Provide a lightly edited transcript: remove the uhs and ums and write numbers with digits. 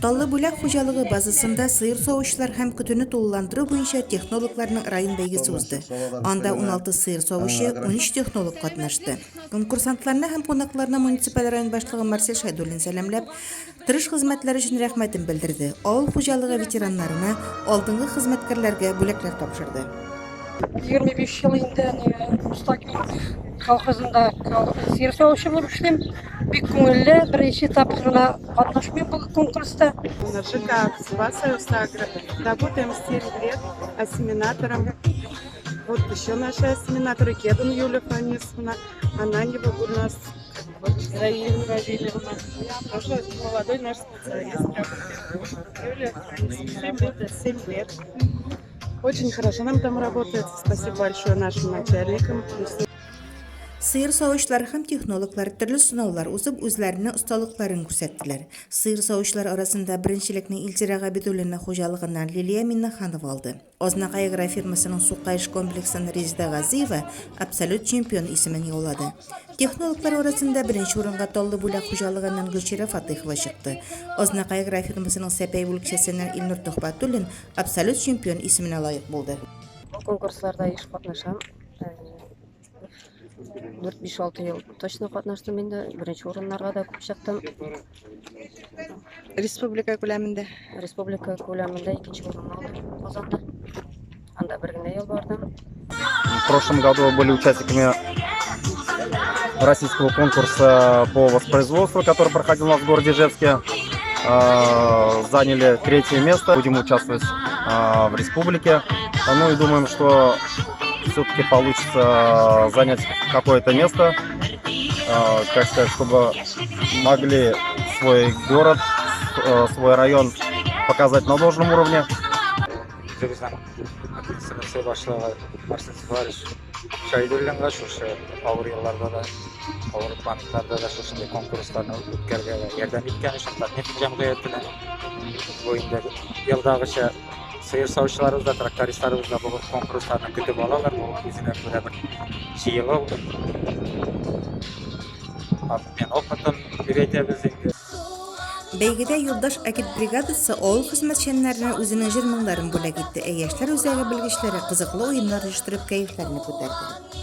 Таллы бүләк хуҗалыгы базасында сыйыр савучылар һәм көтүне тулыландыру буенча технологларның район бәйгесе узды. Анда 16 сыйыр савучы, 13 технолог катнашты. Конкурсантларны һәм кунакларны муниципаль район башлыгы Марсель Шайдуллин сәламләп, тырыш хезмәтләре өчен рәхмәтен белдерде. Авыл хуҗалыгы ветераннарына, алдынгы хезмәткәрләргә бүләкләр тапшырды. 25 yıl инде Мустакил колхозында сыйыр савучы булып эшлим. Бик күңелле, беренче тапкырына катнашмыйм бу конкурста. На ЖК Спаса Усагра. Работаем 7 лет ассиминатором. Вот еще наши ассиминаторы Кедан Юлия Фанисовна. Она не у нас. Заин Равильевна. Тоже молодой наш специалист. Юлия Фанисовна. 7 лет. Очень хорошо нам там работает. Спасибо большое нашим начальникам. Сыйыр савучылар һәм технологлар төрле сынаулар узып үзләренең осталыкларын күрсәттеләр. Сыйыр савучылар арасында беренчелекне Илтира Габидуллина хуҗалыгыннан Лилия Миннаханова алды. Ознакай агрофирмасының Сукайыш комплексының Резида Газиева абсолют чемпион исемен яулады. Технологлар арасында беренче урынга Таллы бүләк хуҗалыгыннан Гөлчирә Фатыйхова чыкты. Ознакай агрофирмасының Сәпәй бүлекчәсеннән Илнур Тохбатуллин абсолют чемпион исеменә лаек булды. Конкурсларда еш катнашам. 4-5-6 yıl точно катнаштым инде. Беренче урыннарга да күп чыктым. Республика күләмендә. Республика күләмендә 2-нче урынны алдым Казанда. Анда бер генә ел бардым. В прошлом году были участниками российского конкурса по воспроизводству, который проходил у нас в городе Ижевске. Заняли 3-е место. Будем участвовать в республике. Ну и думаем, что все-таки получится занять какое-то место, как сказать, чтобы могли свой город, свой район показать на должном уровне. Шайдуллинга шушы авыр елларда да, авыр банкларда да шушындай конкурсларны үткәргәнгә ярдәм иткән өчен Татнефть җәмгыятенә бу инде елдагыча сыйыр савучыларыбыз да, трактористларыбыз да бу конкурсларны көтеп алалар. Бу үзенә күрә бер җыелу. Мен опытын өйрәтәбез инде. Бәйгедә юлдаш агит бригадасы авыл хезмәтчәннәренә үзенең җыр-моңнарын бүләк итте. Яшьләр үзәге белгечләре кызыклы уеннар оештырып кәефләрне күтәрде.